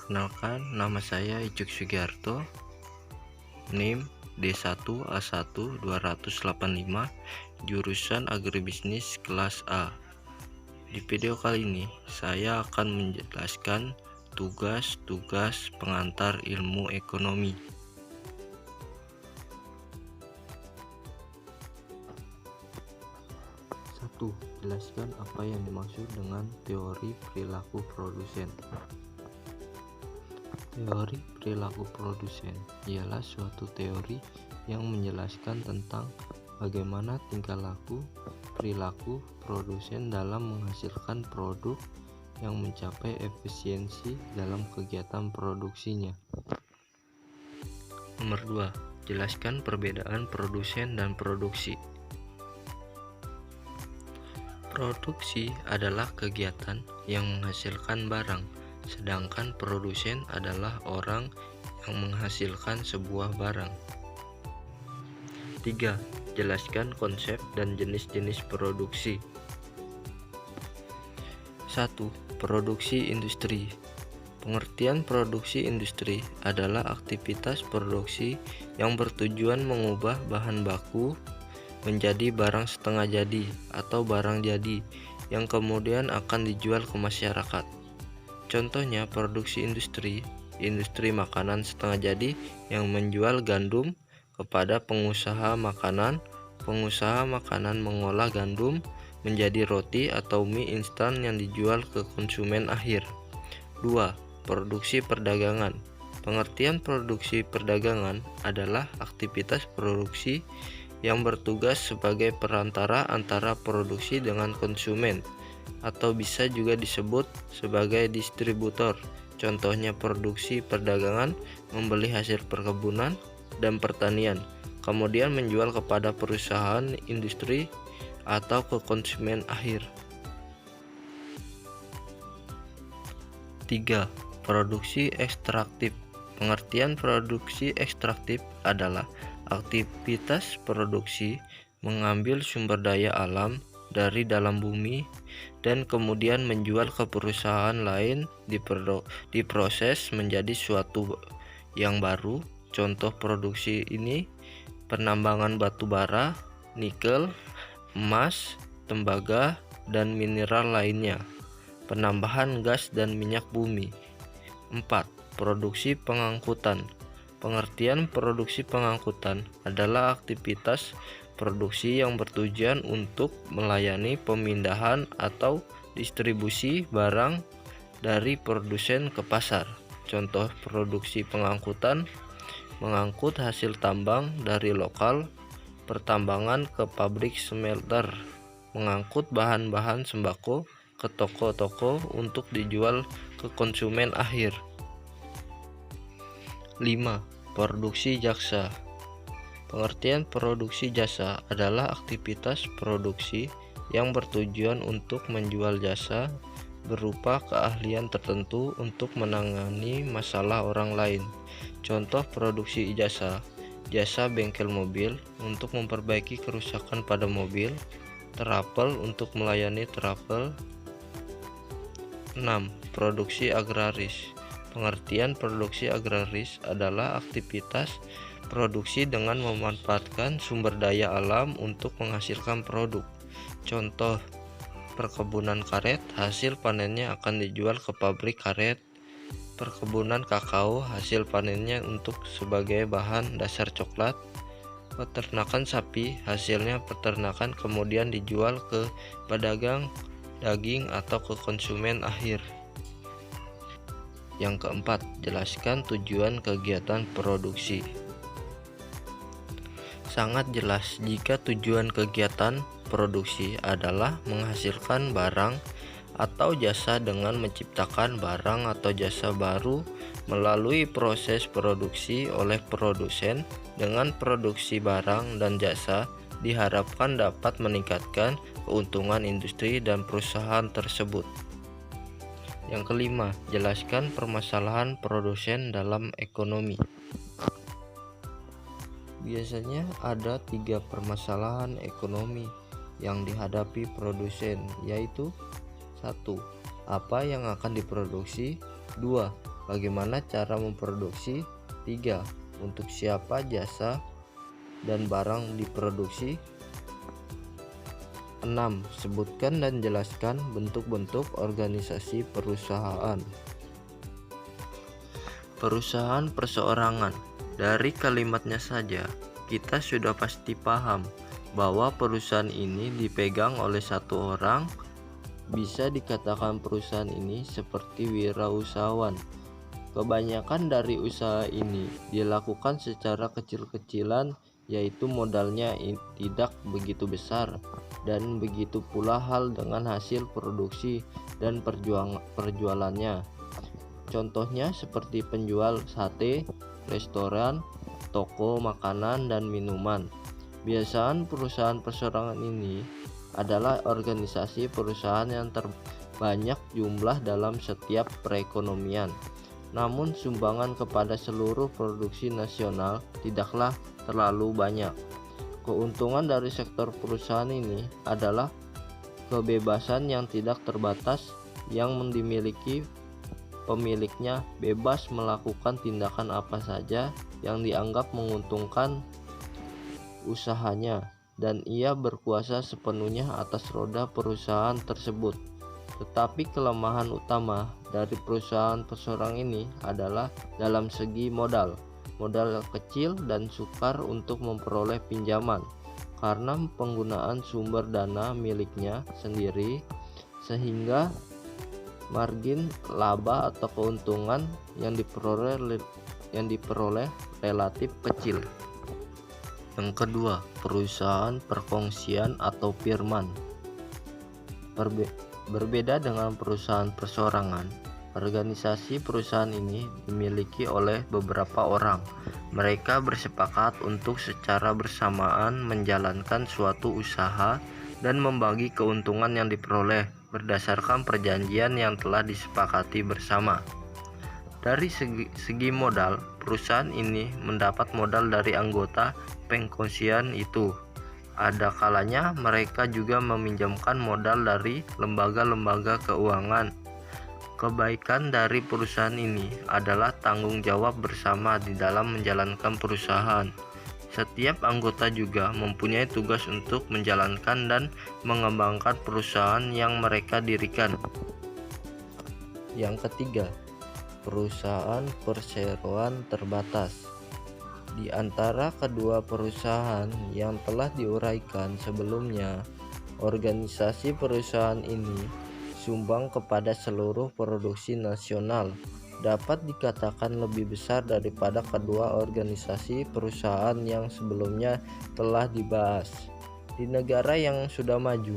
Perkenalkan, nama saya Icuk Sugiarto, NIM D1A1 285, jurusan Agribisnis kelas A. Di video kali ini, saya akan menjelaskan tugas-tugas pengantar ilmu ekonomi. 1. Jelaskan apa yang dimaksud dengan teori perilaku produsen. Teori perilaku produsen ialah suatu teori yang menjelaskan tentang bagaimana tingkah laku perilaku produsen dalam menghasilkan produk yang mencapai efisiensi dalam kegiatan produksinya. Nomor 2. Jelaskan perbedaan produsen dan produksi. Produksi adalah kegiatan yang menghasilkan barang, sedangkan produsen adalah orang yang menghasilkan sebuah barang. 3. Jelaskan konsep dan jenis-jenis produksi. 1. Produksi industri. Pengertian produksi industri adalah aktivitas produksi yang bertujuan mengubah bahan baku menjadi barang setengah jadi atau barang jadi yang kemudian akan dijual ke masyarakat. Contohnya produksi industri makanan setengah jadi yang menjual gandum kepada pengusaha makanan. Pengusaha makanan mengolah gandum menjadi roti atau mie instan yang dijual ke konsumen akhir. 2. Produksi perdagangan. Pengertian produksi perdagangan adalah aktivitas produksi yang bertugas sebagai perantara antara produksi dengan konsumen, atau bisa juga disebut sebagai distributor. Contohnya produksi perdagangan membeli hasil perkebunan dan pertanian, kemudian menjual kepada perusahaan industri atau ke konsumen akhir. 3. Produksi ekstraktif. Pengertian produksi ekstraktif adalah aktivitas produksi mengambil sumber daya alam dari dalam bumi dan kemudian menjual ke perusahaan lain diproses menjadi suatu yang baru. Contoh produksi ini penambangan batu bara, nikel, emas, tembaga, dan mineral lainnya, penambahan gas dan minyak bumi. 4. Produksi pengangkutan. Pengertian produksi pengangkutan adalah aktivitas produksi yang bertujuan untuk melayani pemindahan atau distribusi barang dari produsen ke pasar. Contoh produksi pengangkutan: mengangkut hasil tambang dari lokal pertambangan ke pabrik smelter, mengangkut bahan-bahan sembako ke toko-toko untuk dijual ke konsumen akhir. 5. Produksi jasa. Pengertian produksi jasa adalah aktivitas produksi yang bertujuan untuk menjual jasa berupa keahlian tertentu untuk menangani masalah orang lain. Contoh produksi jasa: jasa bengkel mobil untuk memperbaiki kerusakan pada mobil, terapel untuk melayani terapel. 6. Produksi agraris. Pengertian produksi agraris adalah aktivitas produksi dengan memanfaatkan sumber daya alam untuk menghasilkan produk. Contoh perkebunan karet, hasil panennya akan dijual ke pabrik karet. Perkebunan kakao, hasil panennya untuk sebagai bahan dasar coklat. Peternakan sapi, hasilnya peternakan kemudian dijual ke pedagang daging atau ke konsumen akhir. Yang keempat, jelaskan tujuan kegiatan produksi. Sangat jelas jika tujuan kegiatan produksi adalah menghasilkan barang atau jasa dengan menciptakan barang atau jasa baru melalui proses produksi oleh produsen. Dengan produksi barang dan jasa diharapkan dapat meningkatkan keuntungan industri dan perusahaan tersebut. Yang kelima, jelaskan permasalahan produsen dalam ekonomi. Biasanya ada 3 permasalahan ekonomi yang dihadapi produsen, yaitu 1. Apa yang akan diproduksi? 2. Bagaimana cara memproduksi? 3. Untuk siapa jasa dan barang diproduksi? 6. Sebutkan dan jelaskan bentuk-bentuk organisasi perusahaan. Perusahaan perseorangan. Dari kalimatnya saja, kita sudah pasti paham bahwa perusahaan ini dipegang oleh satu orang. Bisa dikatakan perusahaan ini seperti wirausahawan. Kebanyakan dari usaha ini dilakukan secara kecil-kecilan, yaitu modalnya tidak begitu besar, dan begitu pula hal dengan hasil produksi dan perjualannya. Contohnya seperti penjual sate, restoran, toko makanan dan minuman. Biasanya perusahaan perseorangan ini adalah organisasi perusahaan yang terbanyak jumlah dalam setiap perekonomian. Namun sumbangan kepada seluruh produksi nasional tidaklah terlalu banyak. Keuntungan dari sektor perusahaan ini adalah kebebasan yang tidak terbatas yang dimiliki pemiliknya, bebas melakukan tindakan apa saja yang dianggap menguntungkan usahanya, dan ia berkuasa sepenuhnya atas roda perusahaan tersebut. Tetapi kelemahan utama dari perusahaan perseorangan ini adalah dalam segi modal kecil dan sukar untuk memperoleh pinjaman karena penggunaan sumber dana miliknya sendiri, sehingga margin laba atau keuntungan yang diperoleh relatif kecil. Yang kedua, perusahaan perkongsian atau firman. Berbeda dengan perusahaan perseorangan, organisasi perusahaan ini dimiliki oleh beberapa orang. Mereka bersepakat untuk secara bersamaan menjalankan suatu usaha dan membagi keuntungan yang diperoleh berdasarkan perjanjian yang telah disepakati bersama. Dari segi modal, perusahaan ini mendapat modal dari anggota perkongsian itu. Ada kalanya mereka juga meminjamkan modal dari lembaga-lembaga keuangan. Kebaikan dari perusahaan ini adalah tanggung jawab bersama di dalam menjalankan perusahaan. Setiap anggota juga mempunyai tugas untuk menjalankan dan mengembangkan perusahaan yang mereka dirikan. Yang ketiga, perusahaan perseroan terbatas. Di antara kedua perusahaan yang telah diuraikan sebelumnya, organisasi perusahaan ini sumbang kepada seluruh produksi nasional, dapat dikatakan lebih besar daripada kedua organisasi perusahaan yang sebelumnya telah dibahas. Di negara yang sudah maju,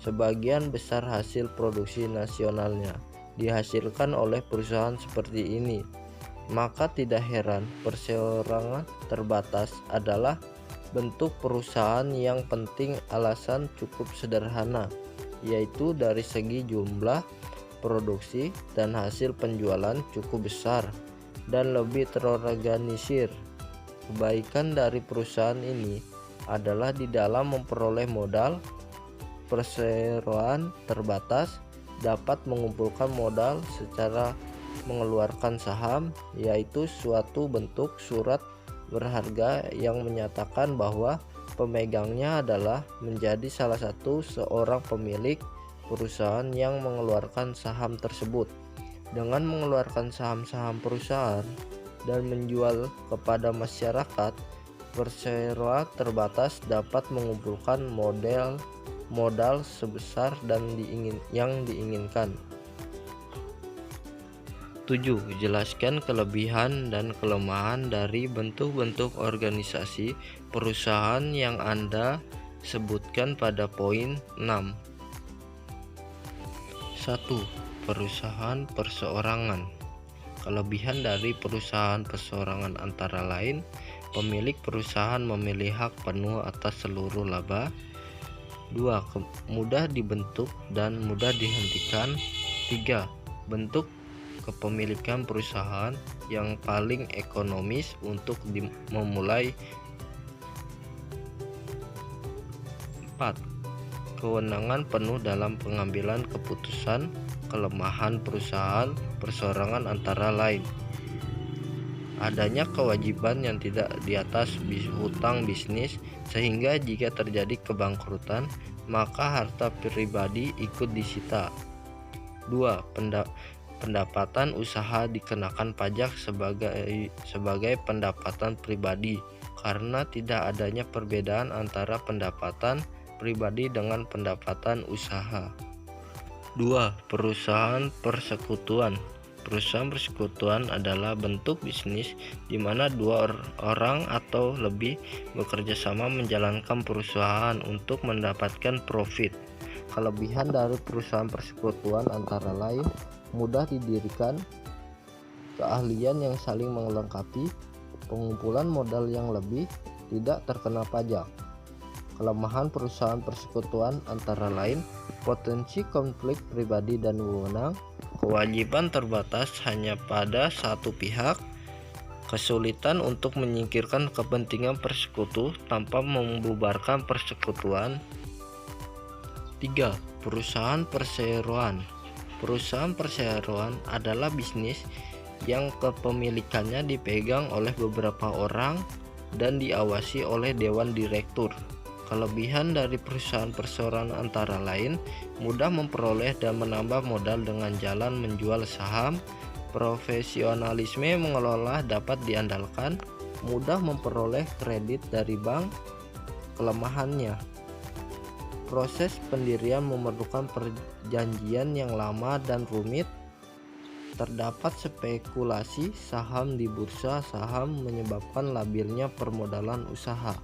sebagian besar hasil produksi nasionalnya dihasilkan oleh perusahaan seperti ini. Maka tidak heran perseorangan terbatas adalah bentuk perusahaan yang penting. Alasan cukup sederhana, yaitu dari segi jumlah produksi dan hasil penjualan cukup besar dan lebih terorganisir. Kebaikan dari perusahaan ini adalah di dalam memperoleh modal. Perseroan terbatas dapat mengumpulkan modal secara mengeluarkan saham, yaitu suatu bentuk surat berharga yang menyatakan bahwa pemegangnya adalah menjadi salah satu seorang pemilik perusahaan yang mengeluarkan saham tersebut. Dengan mengeluarkan saham-saham perusahaan dan menjual kepada masyarakat, perseroan terbatas dapat mengumpulkan modal sebesar dan yang diinginkan. 7. Jelaskan kelebihan dan kelemahan dari bentuk-bentuk organisasi perusahaan yang Anda sebutkan pada poin 6. 1. Perusahaan perseorangan. Kelebihan dari perusahaan perseorangan antara lain: pemilik perusahaan memilih hak penuh atas seluruh laba. 2. Mudah dibentuk dan mudah dihentikan. 3. Bentuk kepemilikan perusahaan yang paling ekonomis untuk memulai. 4. Kewenangan penuh dalam pengambilan keputusan. kelemahan perusahaan perseorangan antara lain adanya kewajiban yang tidak di atas hutang bisnis, sehingga jika terjadi kebangkrutan maka harta pribadi ikut disita. 2. Pendapatan usaha dikenakan pajak sebagai pendapatan pribadi karena tidak adanya perbedaan antara pendapatan pribadi dengan pendapatan usaha. 2. Perusahaan persekutuan. Perusahaan persekutuan adalah bentuk bisnis di mana dua orang atau lebih bekerja sama menjalankan perusahaan untuk mendapatkan profit. Kelebihan dari perusahaan persekutuan antara lain mudah didirikan, keahlian yang saling melengkapi, pengumpulan modal yang lebih, tidak terkena pajak. Kelemahan perusahaan persekutuan antara lain potensi konflik pribadi dan wewenang, kewajiban terbatas hanya pada satu pihak, kesulitan untuk menyingkirkan kepentingan persekutu tanpa membubarkan persekutuan. 3. Perusahaan perseroan. Perusahaan perseroan adalah bisnis yang kepemilikannya dipegang oleh beberapa orang dan diawasi oleh dewan direktur. Kelebihan dari perusahaan perseroan antara lain mudah memperoleh dan menambah modal dengan jalan menjual saham, profesionalisme mengelola dapat diandalkan, mudah memperoleh kredit dari bank. Kelemahannya, proses pendirian memerlukan perjanjian yang lama dan rumit, terdapat spekulasi saham di bursa saham menyebabkan labilnya permodalan usaha.